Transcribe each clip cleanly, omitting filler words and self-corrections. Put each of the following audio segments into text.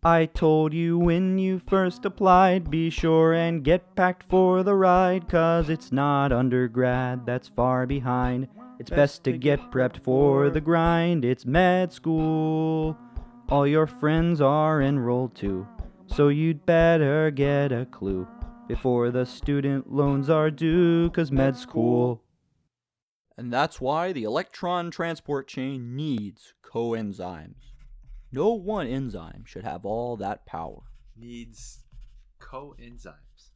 I told you when you first applied, be sure and get packed for the ride, 'cause it's not undergrad, that's far behind. It's best to get prepped for the grind. It's med school. All your friends are enrolled too, so you'd better get a clue before the student loans are due, 'cause med school. And that's why the electron transport chain needs coenzymes. No one enzyme should have all that power. Needs coenzymes.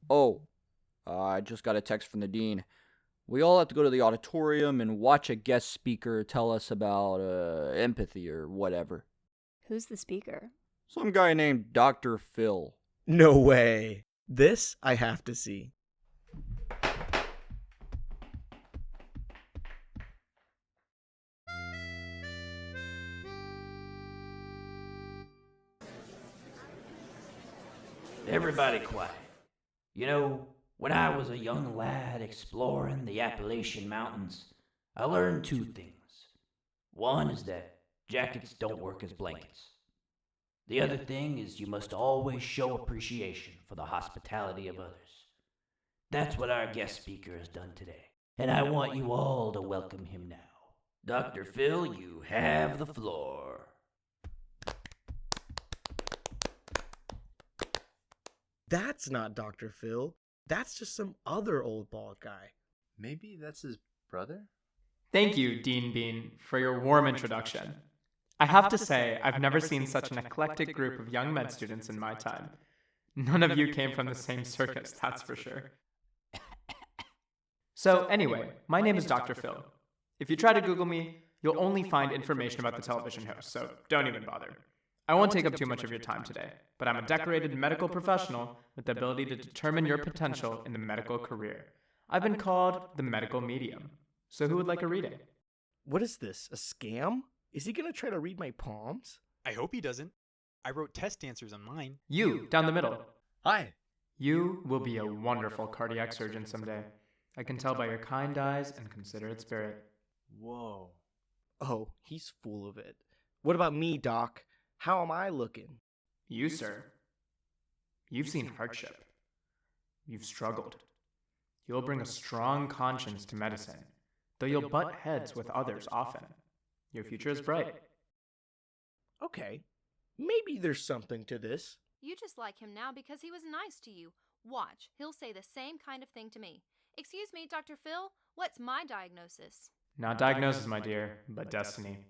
Oh, I just got a text from the dean. We all have to go to the auditorium and watch a guest speaker tell us about empathy or whatever. Who's the speaker? Some guy named Dr. Phil. No way. This I have to see. Everybody quiet. You know, when I was a young lad exploring the Appalachian Mountains, I learned two things. One is that jackets don't work as blankets. The other thing is you must always show appreciation for the hospitality of others. That's what our guest speaker has done today, and I want you all to welcome him now. Dr. Phil, you have the floor. That's not Dr. Phil. That's just some other old bald guy. Maybe that's his brother? Thank you, Dean Bean, for your warm introduction. I have to say, I've never seen such an eclectic group of young med students in my time. None of you came from the same circus, that's for sure. So anyway, my name is Dr. Phil. If you try to Google me, you'll only find information about the television host, so don't even bother. I won't take up too much of your time today, but I'm a decorated medical professional with the ability to determine your potential in the medical career. I've been called the medical medium. So who would like a reading? What is this, a scam? Is he gonna try to read my palms? I hope he doesn't. I wrote test answers on mine. You, down the middle. Hi. You will be a wonderful cardiac surgeon someday. I can tell by your kind eyes and considerate spirit. Whoa. Oh, he's full of it. What about me, Doc? How am I looking? You, sir. You've seen hardship. You've struggled. You'll bring a strong conscience to medicine, though you'll butt heads with others often. Your future is bright. Okay, maybe there's something to this. You just like him now because he was nice to you. Watch, he'll say the same kind of thing to me. Excuse me, Dr. Phil, what's my diagnosis? Not diagnosis, my dear, but destiny.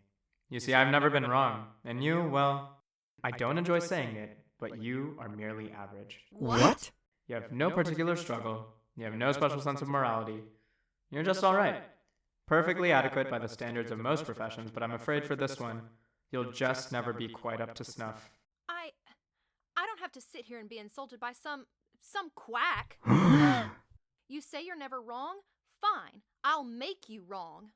You see, I've never been wrong, and you, well, I don't enjoy saying it, but you are merely average. What? You have no particular struggle, you have no special sense of morality. You're just alright. Perfectly adequate by the standards of most professions, but I'm afraid for this one, you'll just never be quite up to snuff. I don't have to sit here and be insulted by some quack. You say you're never wrong? Fine, I'll make you wrong.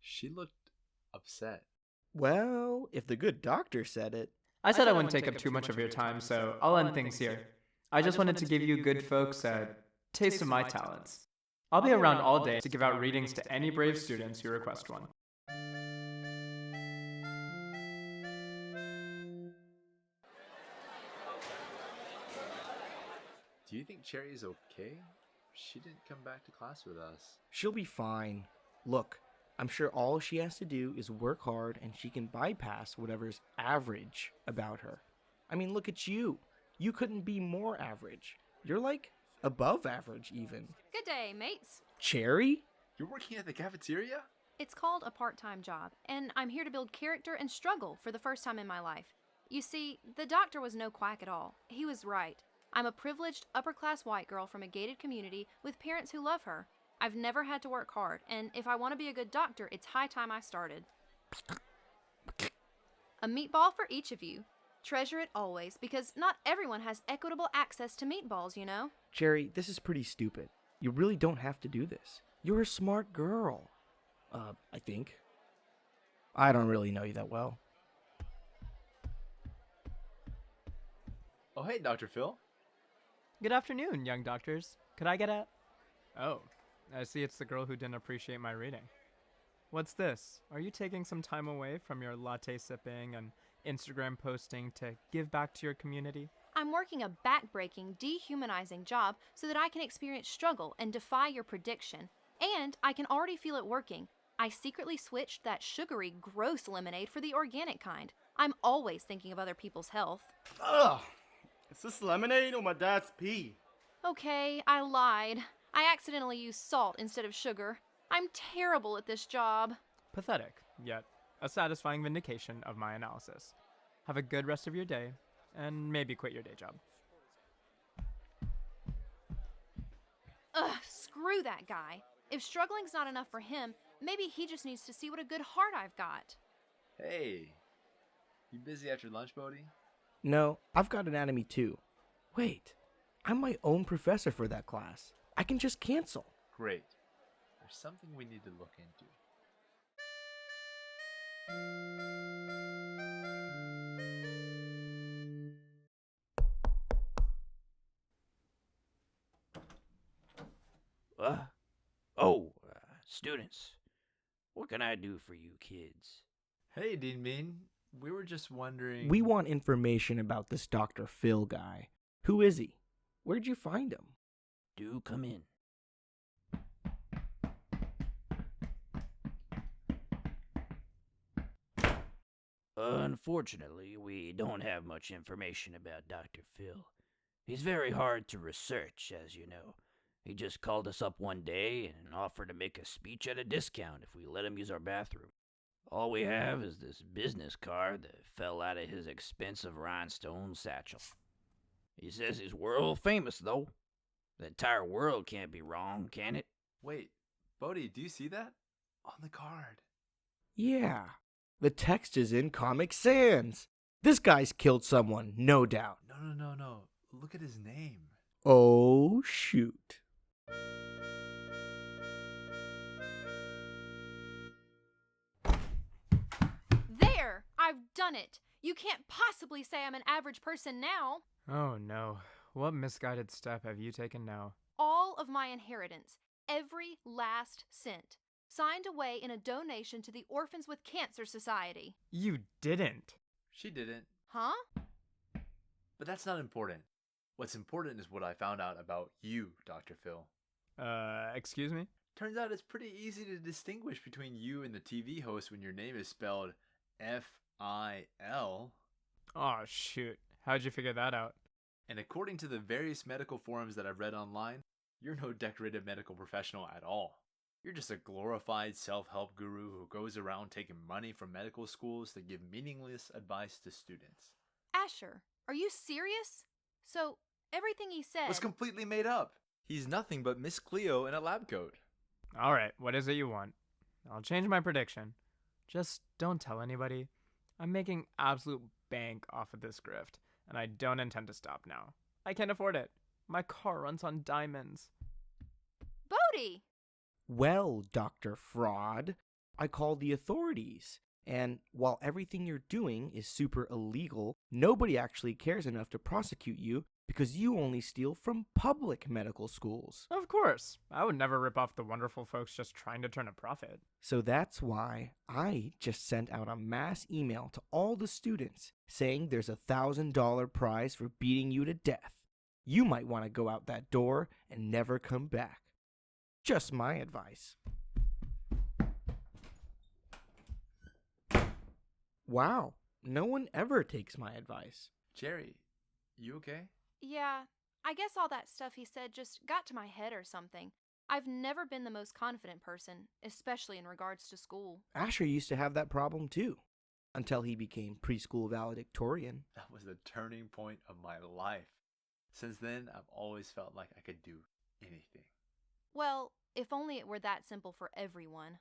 She looked upset. Well, if the good doctor said it. I said I wouldn't take up too much of your time, so I'll end things here. I just wanted to give you good folks a taste of my talents. I'll be around all day to give out readings to any brave students who request one. Do you think Cherry's okay? She didn't come back to class with us. She'll be fine. Look, I'm sure all she has to do is work hard and she can bypass whatever's average about her. I mean, look at you. You couldn't be more average. You're like above average even. Good day, mates. Cherry? You're working at the cafeteria? It's called a part-time job, and I'm here to build character and struggle for the first time in my life. You see, the doctor was no quack at all. He was right. I'm a privileged, upper-class white girl from a gated community with parents who love her. I've never had to work hard, and if I want to be a good doctor, it's high time I started. A meatball for each of you. Treasure it always, because not everyone has equitable access to meatballs, you know? Cherry, this is pretty stupid. You really don't have to do this. You're a smart girl. I think. I don't really know you that well. Oh, hey, Dr. Phil. Good afternoon, young doctors. Could I get a... Oh, I see it's the girl who didn't appreciate my reading. What's this? Are you taking some time away from your latte sipping and Instagram posting to give back to your community? I'm working a back-breaking, dehumanizing job so that I can experience struggle and defy your prediction. And I can already feel it working. I secretly switched that sugary, gross lemonade for the organic kind. I'm always thinking of other people's health. Ugh! Is this lemonade or my dad's pee? Okay, I lied. I accidentally used salt instead of sugar. I'm terrible at this job. Pathetic, yet a satisfying vindication of my analysis. Have a good rest of your day, and maybe quit your day job. Ugh, screw that guy. If struggling's not enough for him, maybe he just needs to see what a good heart I've got. Hey, you busy after lunch, Bodhi? No, I've got anatomy too. Wait, I'm my own professor for that class. I can just cancel. Great. There's something we need to look into. Students, what can I do for you kids? Hey, Dean Bean. We were just wondering... We want information about this Dr. Phil guy. Who is he? Where'd you find him? Do come in. Unfortunately, we don't have much information about Dr. Phil. He's very hard to research, as you know. He just called us up one day and offered to make a speech at a discount if we let him use our bathroom. All we have is this business card that fell out of his expensive rhinestone satchel. He says he's world famous, though. The entire world can't be wrong, can it? Wait, Bodhi, do you see that? On the card. Yeah, the text is in Comic Sans. This guy's killed someone, no doubt. No. Look at his name. Oh, shoot. There! I've done it! You can't possibly say I'm an average person now. Oh no, what misguided step have you taken now? All of my inheritance, every last cent, signed away in a donation to the Orphans with Cancer Society. You didn't. She didn't. Huh? But that's not important. What's important is what I found out about you, Dr. Phil. Excuse me? Turns out it's pretty easy to distinguish between you and the TV host when your name is spelled F-I-L. Aw, shoot. How'd you figure that out? And according to the various medical forums that I've read online, you're no decorated medical professional at all. You're just a glorified self-help guru who goes around taking money from medical schools to give meaningless advice to students. Asher, are you serious? So, everything he said Was completely made up. He's nothing but Miss Cleo in a lab coat. Alright, what is it you want? I'll change my prediction. Just don't tell anybody. I'm making absolute bank off of this grift, and I don't intend to stop now. I can't afford it. My car runs on diamonds. Bodhi! Well, Dr. Fraud, I called the authorities. And while everything you're doing is super illegal, nobody actually cares enough to prosecute you because you only steal from public medical schools. Of course. I would never rip off the wonderful folks just trying to turn a profit. So that's why I just sent out a mass email to all the students saying there's a $1,000 prize for beating you to death. You might want to go out that door and never come back. Just my advice. Wow, no one ever takes my advice. Jerry, you okay? Yeah, I guess all that stuff he said just got to my head or something. I've never been the most confident person, especially in regards to school. Asher used to have that problem too, until he became preschool valedictorian. That was the turning point of my life. Since then, I've always felt like I could do anything. Well, if only it were that simple for everyone.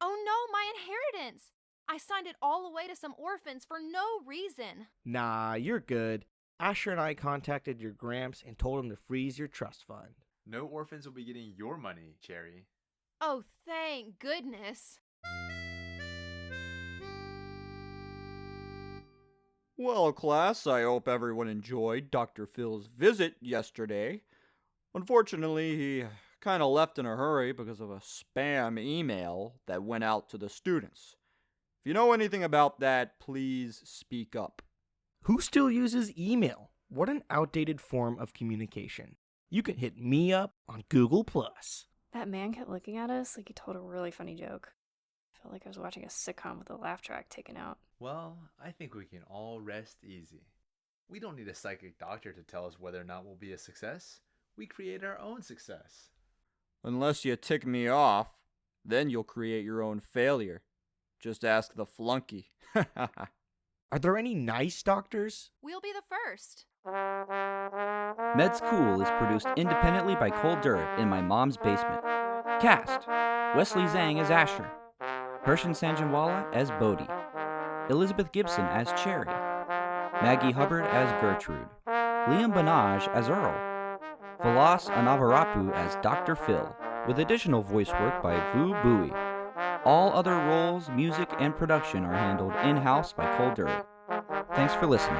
Oh no, my inheritance! I signed it all away to some orphans for no reason. Nah, you're good. Asher and I contacted your gramps and told him to freeze your trust fund. No orphans will be getting your money, Cherry. Oh, thank goodness. Well, class, I hope everyone enjoyed Dr. Phil's visit yesterday. Unfortunately, he Kind of left in a hurry because of a spam email that went out to the students. If you know anything about that, please speak up. Who still uses email? What an outdated form of communication. You can hit me up on Google+. That man kept looking at us like he told a really funny joke. I felt like I was watching a sitcom with a laugh track taken out. Well, I think we can all rest easy. We don't need a psychic doctor to tell us whether or not we'll be a success. We create our own success. Unless you tick me off, then you'll create your own failure. Just ask the flunky. Are there any nice doctors? We'll be the first. Med School is produced independently by Cole Durrett in my mom's basement. Cast: Wesley Zhang as Asher, Hershin Sanjanwala as Bodhi, Elizabeth Gibson as Cherry, Maggie Hubbard as Gertrude, Liam Banaj as Earl, Vilas Anavarapu as Dr. Phil, with additional voice work by Vu Bui. All other roles, music, and production are handled in-house by Cole Durrett. Thanks for listening.